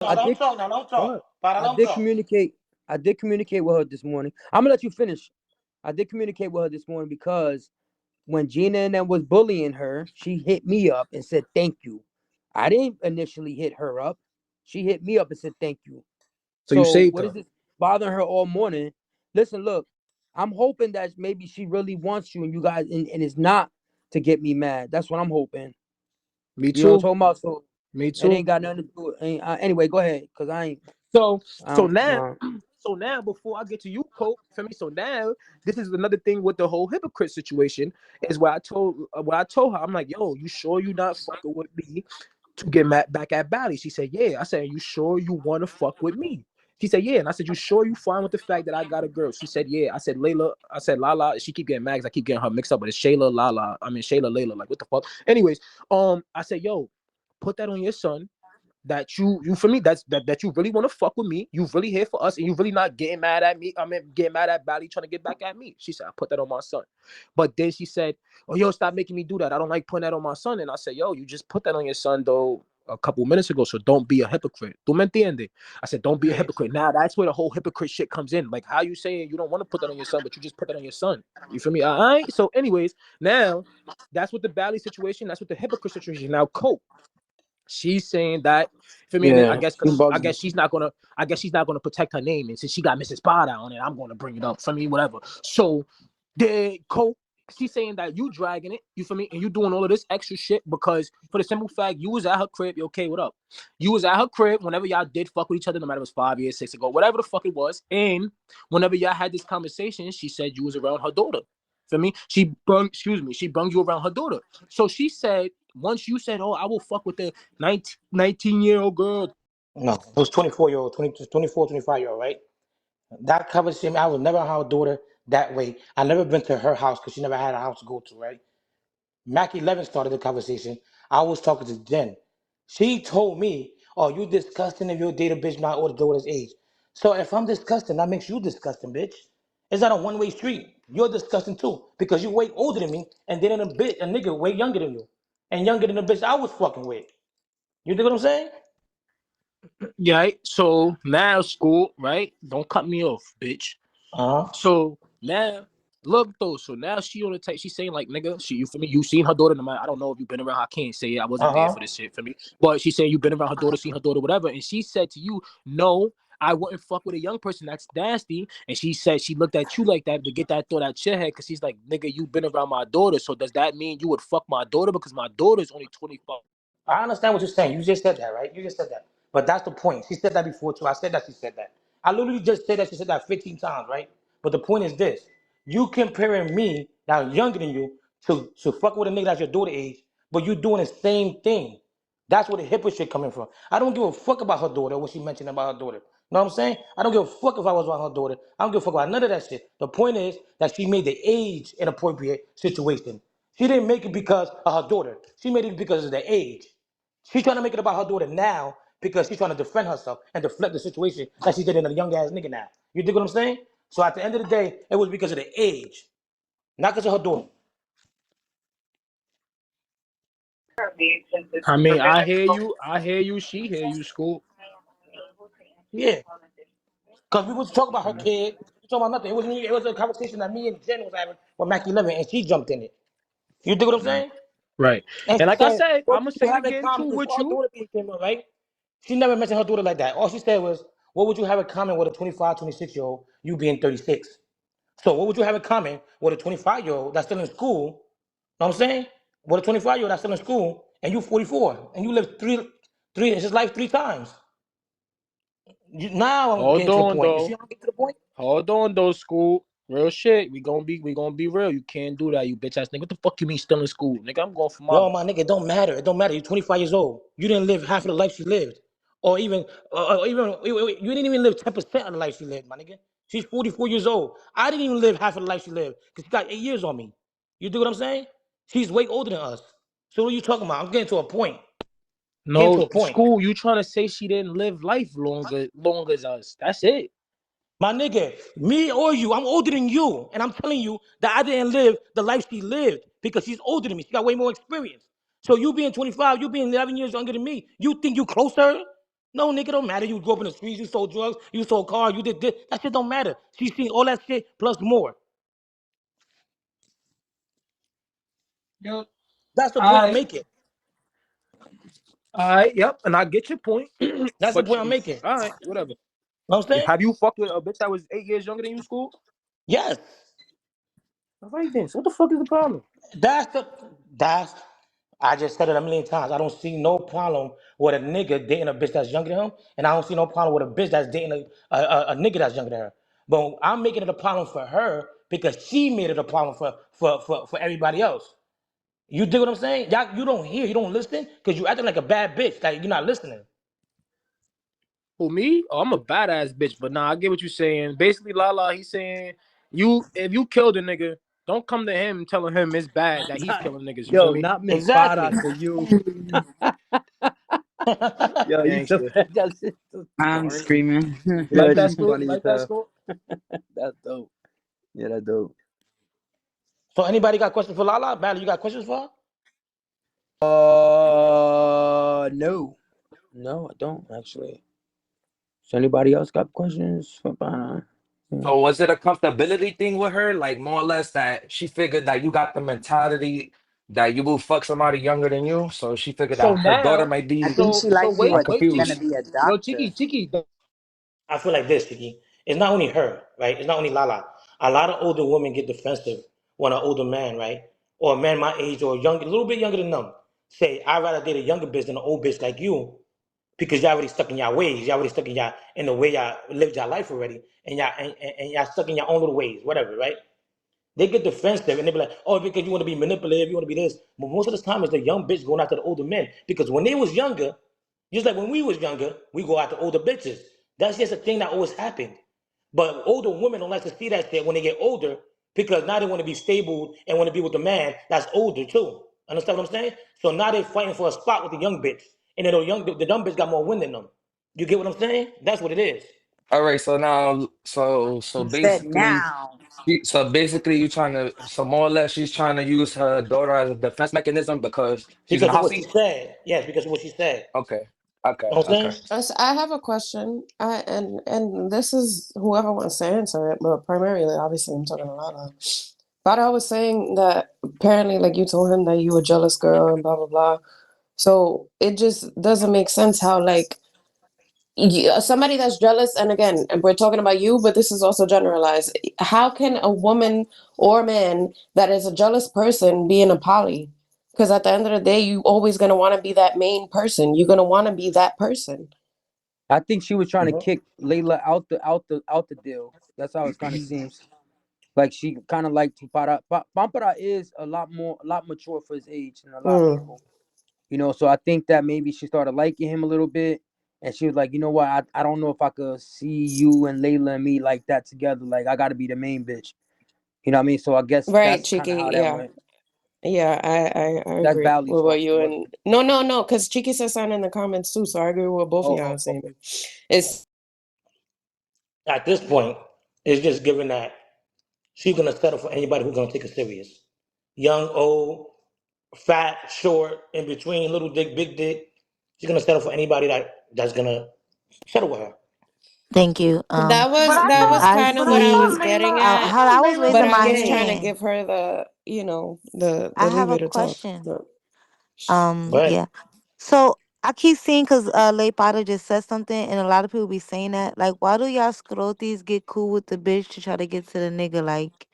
I don't did. talk now. Don't Go talk. ahead. Father, I don't did talk. communicate. I did communicate with her this morning. I'm gonna let you finish. I did communicate with her this morning because when Gina and them was bullying her, she hit me up and said thank you. I didn't initially hit her up. She hit me up and said thank you. So you So saved what her. is this bothering her all morning? Listen, look, I'm hoping that maybe she really wants you and you guys and it's not to get me mad. That's what I'm hoping. Me You know what I'm too. talking about? So Me it too. ain't got nothing to do with anyway, go ahead. Cause So I so don't now so now before I get to you, Colt, for me, so now this is another thing with the whole hypocrite situation is what I told her. I'm like, yo, you sure you not fucking with me to get back at Bally? She said, yeah. I said, you sure you want to fuck with me? She said, yeah. And I said, you sure you fine with the fact that I got a girl? She said, yeah. I said, Layla. I said, Lala. She keep getting mad 'cause I keep getting her mixed up, but it's Shayla, Lala. I mean, Shayla, Layla. Like, what the fuck? Anyways, I said, yo, put that on your son that you for me that you really want to fuck with me, you really here for us, and you really not getting mad at me. I mean, getting mad at Bally trying to get back at me. She said, I put that on my son. But then she said, oh, yo, stop making me do that. I don't like putting that on my son. And I said, yo, you just put that on your son though a couple minutes ago, so don't be a hypocrite. ¿Tú me entiendes? I said, don't be a Yeah. hypocrite. Now that's where the whole hypocrite shit comes in. Like, how you saying you don't want to put that on your son, but you just put that on your son? You feel me? All right. So anyways, now that's what the Bally situation, that's what the hypocrite situation. Now Cope, she's saying that for me, and I Yeah. guess She because I bugging me. guess she's not gonna, I guess she's not gonna protect her name, and since she got Mrs. Spada on it, I'm gonna bring it up for me, whatever. So the Cope, she's saying that you dragging it, you feel me, and you doing all of this extra shit because for the simple fact you was at her crib, okay, what up? You was at her crib whenever y'all did fuck with each other, no matter if it was 5 years, 6 ago, whatever the fuck it was, and whenever y'all had this conversation, she said you was around her daughter. For me, she brung you around her daughter. So she said, once you said, oh, I will fuck with the 19-year-old girl. No, it was 24-year-old, 24, 25-year-old, right? That conversation, I was never her daughter that way. I never been to her house because she never had a house to go to, right? Mackie Levin started the conversation. I was talking to Jen. She told me, oh, you disgusting if your date a bitch not older daughter's age. So if I'm disgusting, that makes you disgusting, bitch. It's not a one-way street. You're disgusting too because you way older than me, and then a nigga way younger than you, and younger than the bitch I was fucking with. You dig what I'm saying? Yeah, right? So now school, right? Don't cut me off, bitch. Uh huh. So now, look though. So now she on the tape. She's saying like, nigga, she you for me. You seen her daughter? No matter. I don't know if you been around. I can't say it. I wasn't Uh there huh. for this shit for me. But she saying you been around her daughter, seen her daughter, whatever. And she said to you, no. I wouldn't fuck with a young person. That's nasty. And she said she looked at you like that to get that thought out your head because she's like, nigga, you been around my daughter. So does that mean you would fuck my daughter because my daughter is only 25? I understand what you're saying. You just said that, right? You just said that. But that's the point. She said that before too. I said that she said that. I literally just said that she said that 15 times, right? But the point is this. You comparing me, that I'm younger than you, to fuck with a nigga that's your daughter age, but you doing the same thing. That's where the hypocrite coming from. I don't give a fuck about her daughter, what she mentioned about her daughter. You know what I'm saying? I don't give a fuck if I was around her daughter. I don't give a fuck about none of that shit. The point is that she made the age inappropriate situation. She didn't make it because of her daughter. She made it because of the age. She's trying to make it about her daughter now because she's trying to defend herself and deflect the situation that she did in a young ass nigga now. You dig what I'm saying? So at the end of the day, it was because of the age, not because of her daughter. I mean, I hear you. I hear you. She hear you, school. Yeah. Because we was talking about her kid. We talking about nothing. It was a conversation that me and Jen was having with Mackie Levin, and she jumped in it. You dig what I'm saying? Right. And And she like I said, said, what I'm gonna would you say it have in again common too with before her you. daughter came up, right? She never mentioned her daughter like that. All she said was, what would you have in common with a 25, 26-year-old, you being 36? So what would you have in common with a 25-year-old that's still in school? Know what I'm saying? With a 25-year-old that's still in school, and you 44, and you lived three in his life three times. Now I'm Hold getting to the on point. You see though. how I'm getting to the point? Hold on though, school. Real shit. We gonna be real. You can't do that, you bitch ass nigga. What the fuck you mean still in school? Nigga, I'm going for my Yo, my nigga, it don't matter. It don't matter. You're 25 years old. You didn't live half of the life she lived. Or even you didn't even live 10% of the life she lived, my nigga. She's 44 years old. I didn't even live half of the life she lived because she got 8 years on me. You do what I'm saying? She's way older than us. So what are you talking about? I'm getting to a point. Getting to no a point. school. You trying to say she didn't live life long as us. That's it. My nigga, me or you, I'm older than you. And I'm telling you that I didn't live the life she lived because she's older than me. She got way more experience. So you being 25, you being 11 years younger than me, you think you close to her? No, nigga, don't matter. You grew up in the streets, you sold drugs, you sold cars, you did this. That shit don't matter. She seen all that shit plus more. Yo, That's the point I'm I, making. yep, and I get your point. That's the But point I'm making. all right, whatever. Know what I'm saying? Have you fucked with a bitch that was 8 years younger than you, school? Yes. All right then. So what the fuck is the problem? That's the that's I just said it a million times. I don't see no problem with a nigga dating a bitch that's younger than him, and I don't see no problem with a bitch that's dating a nigga that's younger than her. But I'm making it a problem for her because she made it a problem for everybody else. You dig what I'm saying? Y'all, you don't hear, you don't listen, because you acting like a bad bitch, like you're not listening. Who, me? Oh, I'm a badass bitch. But nah, I get what you're saying. Basically, Lala, he's saying if you killed a nigga, don't come to him telling him it's bad that he's killing niggas. You feel Yo, me? not Miss Exactly. Para to you. Yo, you so Gangster. that shit so I'm corny. screaming. You like That that shit's school? You funny as like that hell. school? That's dope. Yeah, that's dope. So anybody got questions for Lala? Bally, you got questions for her? No. No, I don't actually. So anybody else got questions for Para? So was it a comfortability thing with her? Like more or less that she figured that you got the mentality that you will fuck somebody younger than you. So she figured So that her daughter now, might I be think so she so like you wait, I'm were wait, gonna confused. Tiki. be a Yo, doctor. Tiki. I feel like this, Tiki. It's not only her, right? It's not only Lala. A lot of older women get defensive when an older man, right? Or a man my age or young, a little bit younger than them, say, I'd rather date a younger bitch than an old bitch like you because y'all already stuck in y'all ways. Y'all already stuck in y'all in the way y'all lived y'all life already. And y'all stuck in your own little ways, whatever, right? They get defensive and they be like, oh, because you want to be manipulative, you want to be this. But most of the time, it's the young bitch going after the older men. Because when they was younger, just like when we was younger, we go after older bitches. That's just a thing that always happened. But older women don't like to see that shit when they get older because now they want to be stable and want to be with a man that's older too. Understand what I'm saying? So now they're fighting for a spot with the young bitch. And then the dumb bitch got more win than them. You get what I'm saying? That's what it is. All right, so now so He said basically now. you trying to so more or less she's trying to use her daughter as a defense mechanism because she's in the Because of hot what she seat? said. Yes, because of what she said. Okay. You Okay. know what I'm Okay. saying? I have a question. And this is whoever wants to answer it, but primarily, obviously, I'm talking a lot of. But I was saying that apparently, like you told him that you a jealous girl and blah blah blah. So it just doesn't make sense how like somebody that's jealous, and again, and we're talking about you, but this is also generalized. How can a woman or man that is a jealous person be in a poly? Because at the end of the day, you always gonna want to be that main person. You're gonna want to be that person. I think she was trying to Mhm. kick Layla out the deal. That's how it kind of seems. Like she kind of like Para. Pampara is a lot mature for his age than a lot of Mm. people. So I think that maybe she started liking him a little bit, and she was like, you know what, I don't know if I could see you and Layla and me like that together. Like I got to be the main bitch. You know what I mean? So I guess Right, that's kind of Cheeky. how that Yeah. went. Yeah, I That's agree Bally's with what fault. It you wasn't. and no, because Cheeky said something in the comments too, so I agree with what both of Oh, y'all oh, are saying. okay. It's At this point, it's just given that she's gonna settle for anybody who's gonna take her serious. Young, old, fat, short, in between, little dick, big dick. She's gonna settle for anybody that's gonna settle with her. Thank you. that But was I that was thought, I kind of but I what I thought was see. getting Layla, I at, Hold, thought I was Layla but raising was I'm my just trying to gay. hand. give her the I have leeway a to talk. question. So, But Yeah. So I keep seeing because Lay Potter just said something, and a lot of people be saying that. Like, why do y'all scrotis get cool with the bitch to try to get to the nigga? Like,